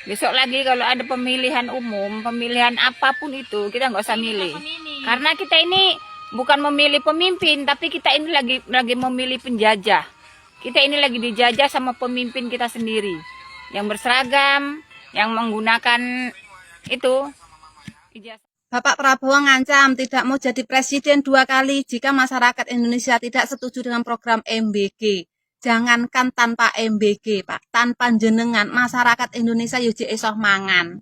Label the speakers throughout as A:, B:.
A: Besok lagi kalau ada pemilihan umum, pemilihan apapun itu, kita nggak usah milih. Karena kita ini bukan memilih pemimpin, tapi kita ini lagi memilih penjajah. Kita ini lagi dijajah sama pemimpin kita sendiri. Yang berseragam, yang menggunakan itu ijazah.
B: Bapak Prabowo ngancam tidak mau jadi presiden 2 kali jika masyarakat Indonesia tidak setuju dengan program MBG. Jangankan tanpa MBG, Pak, tanpa jenengan masyarakat Indonesia yo jek iso mangan.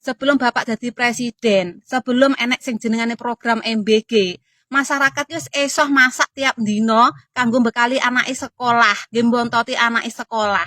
B: Sebelum Bapak jadi presiden, sebelum enek sing jenengane program MBG, masyarakat wis iso masak tiap dino kanggo bekali anake sekolah, nggih mbontoti anake sekolah.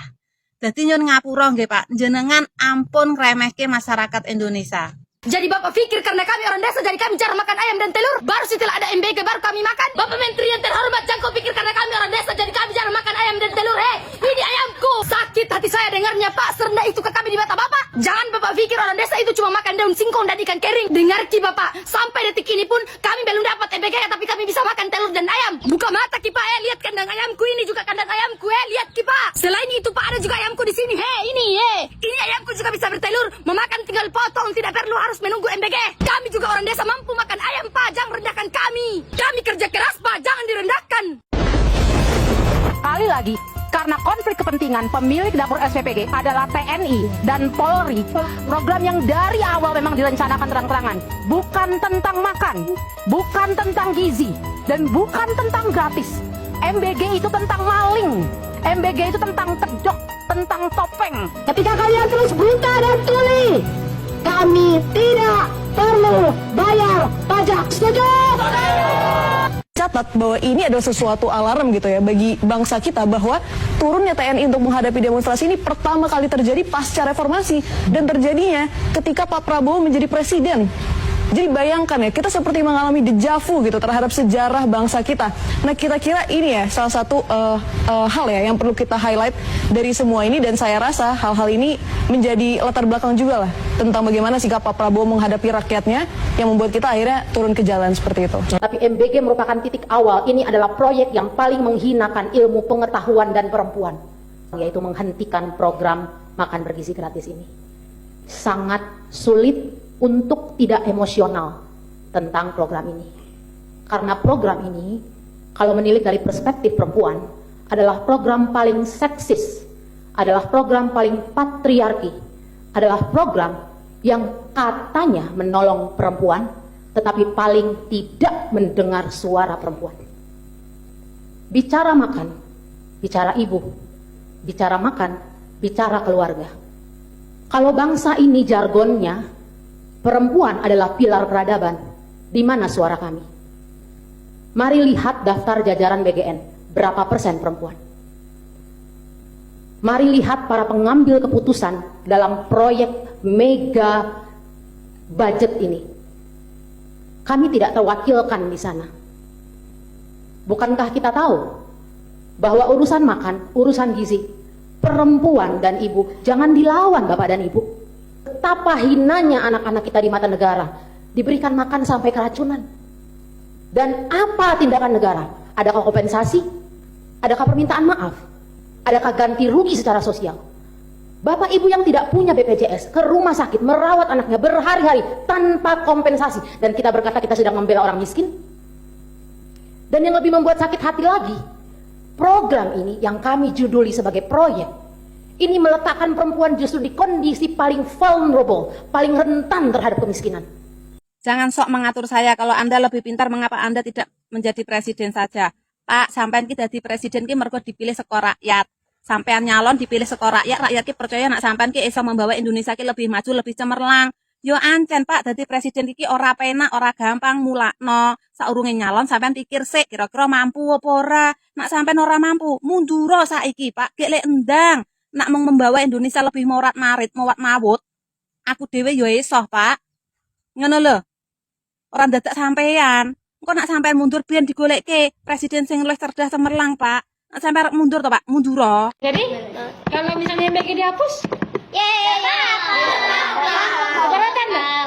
B: Dadi nyun ngapura nggih Pak, jenengan ampun ngremehke masyarakat Indonesia.
C: Jadi Bapak pikir karena kami orang desa jadi kami cara makan ayam dan telur? Baru setelah ada MBG baru kami makan? Bapak Menteri yang terhormat, jangan kau pikir karena kami orang desa jadi kami cara makan ayam dan telur? Ini ayamku! Sakit hati saya dengarnya, Pak. Serendah itu ke kami di mata Bapak? Jangan Bapak pikir orang desa itu cuma makan daun singkong dan ikan kering. Dengar Ki Bapak, sampai detik ini pun kami belum dapat MBG tapi kami bisa makan telur dan ayam. Buka mata Ki Pak, lihat kandang ayamku ini juga kandang ayamku, lihat Ki Pak. Selain itu Pak ada juga ayamku di sini, ini ayamku juga bisa bertelur, memakan tinggal potong, tidak perlu harus menunggu MBG. Kami juga orang desa mampu makan ayam Pak, jangan rendahkan kami. Kami kerja keras Pak, jangan direndahkan.
D: Sekali lagi, karena konflik kepentingan pemilik dapur SPPG adalah TNI dan Polri, program yang dari awal memang direncanakan terang-terangan. Bukan tentang makan, bukan tentang gizi, dan bukan tentang gratis. MBG itu tentang maling, MBG itu tentang kedok, tentang topeng.
C: Ketika kalian terus buta dan tuli, kami tidak perlu bayar pajak. Setuju?
E: Catat bahwa ini adalah sesuatu alarm gitu ya bagi bangsa kita, bahwa turunnya TNI untuk menghadapi demonstrasi ini pertama kali terjadi pasca reformasi dan terjadinya ketika Pak Prabowo menjadi presiden. Jadi bayangkan ya, kita seperti mengalami dejavu gitu terhadap sejarah bangsa kita. Nah kira-kira ini ya salah satu hal ya yang perlu kita highlight dari semua ini, dan saya rasa hal-hal ini menjadi latar belakang juga lah tentang bagaimana sikap Pak Prabowo menghadapi rakyatnya yang membuat kita akhirnya turun ke jalan seperti itu.
F: Tapi MBG merupakan titik awal. Ini adalah proyek yang paling menghinakan ilmu pengetahuan dan perempuan, yaitu menghentikan program makan bergizi gratis ini. Sangat sulit untuk tidak emosional tentang program ini. Karena program ini, kalau menilik dari perspektif perempuan, adalah program paling seksis, adalah program paling patriarki, adalah program yang katanya menolong perempuan, tetapi paling tidak mendengar suara perempuan. Bicara makan, bicara ibu, bicara makan, bicara keluarga. Kalau bangsa ini jargonnya, perempuan adalah pilar peradaban. Di mana suara kami? Mari lihat daftar jajaran BGN. Berapa persen perempuan? Mari lihat para pengambil keputusan dalam proyek mega budget ini. Kami tidak terwakilkan di sana. Bukankah kita tahu bahwa urusan makan, urusan gizi, perempuan dan ibu jangan dilawan Bapak dan Ibu. Betapa hinanya anak-anak kita di mata negara, diberikan makan sampai keracunan. Dan apa tindakan negara? Adakah kompensasi? Adakah permintaan maaf? Adakah ganti rugi secara sosial? Bapak ibu yang tidak punya BPJS ke rumah sakit merawat anaknya berhari-hari tanpa kompensasi, dan kita berkata kita sedang membela orang miskin. Dan yang lebih membuat sakit hati lagi, program ini yang kami juduli sebagai proyek ini meletakkan perempuan justru di kondisi paling vulnerable, paling rentan terhadap kemiskinan.
B: Jangan sok mengatur saya, kalau Anda lebih pintar mengapa Anda tidak menjadi presiden saja. Pak, sampean ki dadi presiden ki mergo dipilih saka rakyat. Sampean nyalon dipilih saka rakyat, rakyat ki percaya nak sampean ki iso membawa Indonesia ki lebih maju, lebih cemerlang. Yo ancen Pak, dadi presiden iki ora penak, ora gampang mulakno. Saurunge nyalon sampean pikir sik kira-kira mampu apa ora. Nak sampean ora mampu, munduro saiki Pak, gek lek endang. Nak mau membawa Indonesia lebih morat marit, mowat mawut, aku dhewe yo iso, Pak. Ngono lho. Ora dadak sampean. Engko nak sampean mundur biyen digolekke presiden sing luwih cerdas cemerlang, Pak. Nak sampean mundur to, Pak? Munduro.
G: Jadi, kalau misalnya MBG dihapus, keberatan nggak?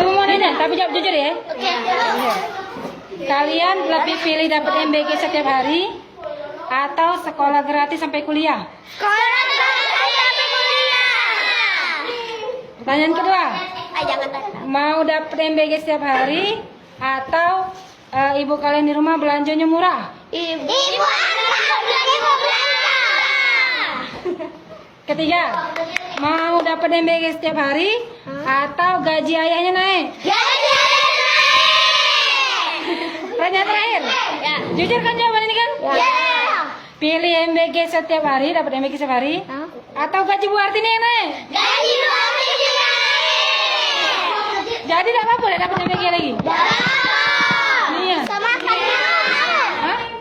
G: Kamu mau nanya, tapi jawab jujur ya. Kalian lebih pilih dapat MBG setiap hari atau sekolah gratis sampai kuliah?
H: Pertanyaan kedua, mau dapat MBG setiap hari atau ibu kalian di rumah belanjanya murah?
G: Ibu belanja.
H: Ketiga, mau dapat MBG setiap hari atau gaji ayahnya naik? Pertanyaan terakhir, jujur kan jawaban ini kan? Pilih MBG setiap hari, dapat MBG setiap hari, atau gaji Bu Artini yang naik? Jadi tidak apa-apa dapat MBG lagi? Iya.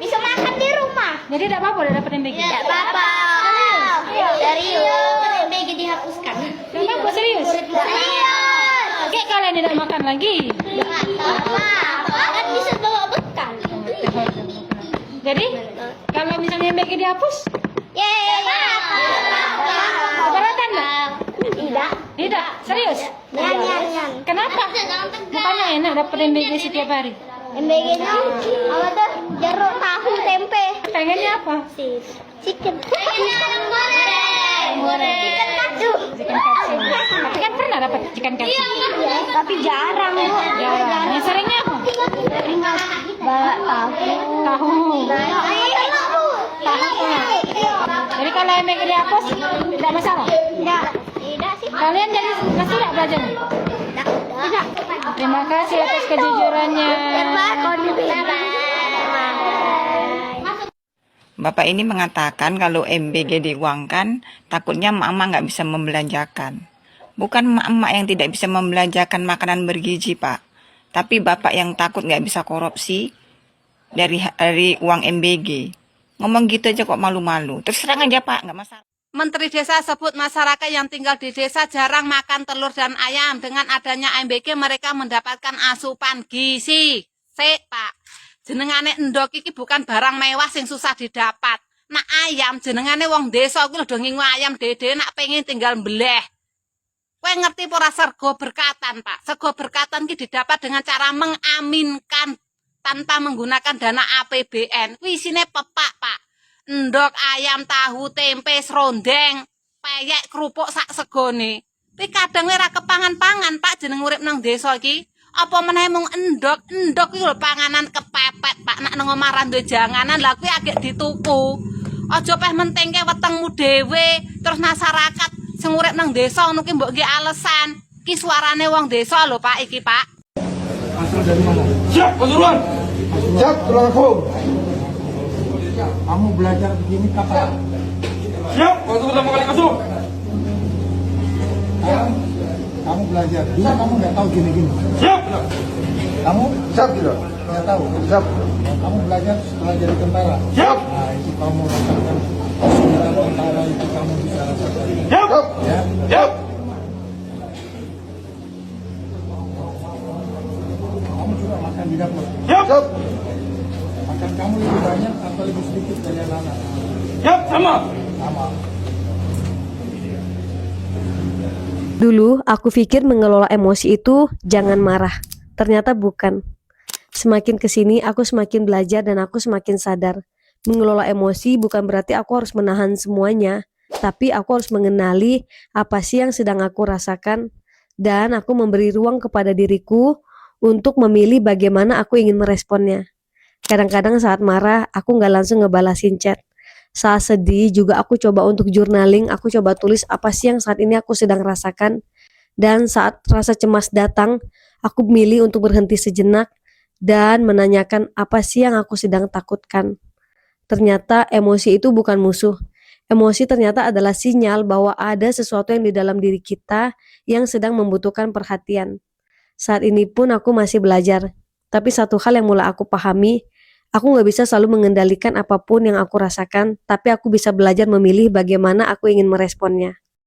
G: Bisa makan di rumah.
H: Jadi tidak apa-apa dapat MBG?
G: Tidak apa-apa. Serius. MBG dihapuskan.
H: Kenapa serius?
G: Serius.
H: Oke, kalian tidak makan lagi.
G: Kan bisa bawa bekal.
H: Jadi, kalau misalnya MBG dihapus, keberatan nggak? Tidak, serius? Kenapa? Bukannya enak dapat MBG setiap hari?
G: MBG-nya apa tuh? Jeruk, tahu, tempe.
H: Pengennya apa?
G: Chicken. Goreng. Chicken katsu.
H: Chicken katsu. Tapi kan pernah dapat chicken katsu?
G: Tapi jarang, Bu.
H: Jarang. Yang seringnya apa? Tahu. Jadi kalau MBG dihapus, tidak masalah?
G: Tidak sih.
H: Kalian jadi nggak sudah belajarnya?
G: Tidak.
H: Terima kasih atas kejujurannya.
A: Bapak ini mengatakan kalau MBG diuangkan, takutnya emak-emak nggak bisa membelanjakan. Bukan emak-emak yang tidak bisa membelanjakan makanan bergizi, Pak. Tapi Bapak yang takut nggak bisa korupsi dari uang MBG. Ngomong gitu aja kok malu-malu. Terus terang aja, Pak, nggak masalah.
B: Menteri Desa sebut masyarakat yang tinggal di desa jarang makan telur dan ayam. Dengan adanya MBG mereka mendapatkan asupan gizi. Sik, Pak. Jenengane endok iki bukan barang mewah sing susah didapat. Nak ayam jenengane wong desa kuwi lho do ngingu ayam dede nak pengen tinggal mbeleh. Kowe ngerti ora sego berkatan, Pak? Sego berkatan ki didapat dengan cara mengaminkan tanpa menggunakan dana APBN. Kuwi isine pepak, Pak. Endok, ayam, tahu, tempe, serondeng, peyek, kerupuk sak segone. Tapi kadang ora kepangan-pangan, Pak, jeneng urip nang desa iki. Apa meneh mung endok iki lho panganan kepepet, Pak. Nak nang omah ra duwe janganan, lha kuwi agek dituku. Aja peh mentengke wetengmu dhewe, terus masyarakat sing urip nang desa ngono ki mbok nggih alasan. Ki suarane wong desa lho, Pak, iki, Pak.
I: Asal dari mana? Siap, Pasuruan. Siap, Tulangkung. Kamu belajar begini kapan? Siap, waktu pertama kali masuk. Kamu belajar, dulu kamu nggak tahu gini-gini. Siap. Kamu? Siap tidak? Nggak tahu. Siap. Kamu belajar setelah jadi tentara. Siap. Nah itu kamu rasakan kesulitan tentara itu kamu bisa rasakan. Siap. Ya. Siap. Kamu juga makan di dapur. Siap. Siap. Makan kamu lebih banyak atau lebih sedikit dari anak-anak? Siap. Sama. Sama.
J: Dulu aku pikir mengelola emosi itu jangan marah. Ternyata bukan. Semakin kesini aku semakin belajar dan aku semakin sadar. Mengelola emosi bukan berarti aku harus menahan semuanya. Tapi aku harus mengenali apa sih yang sedang aku rasakan. Dan aku memberi ruang kepada diriku untuk memilih bagaimana aku ingin meresponnya. Kadang-kadang saat marah aku gak langsung ngebalasin chat. Saat sedih juga aku coba untuk journaling, aku coba tulis apa sih yang saat ini aku sedang rasakan. Dan saat rasa cemas datang, aku milih untuk berhenti sejenak dan menanyakan apa sih yang aku sedang takutkan. Ternyata emosi itu bukan musuh. Emosi ternyata adalah sinyal bahwa ada sesuatu yang di dalam diri kita yang sedang membutuhkan perhatian. Saat ini pun aku masih belajar. Tapi satu hal yang mulai aku pahami, aku gak bisa selalu mengendalikan apapun yang aku rasakan, tapi aku bisa belajar memilih bagaimana aku ingin meresponnya.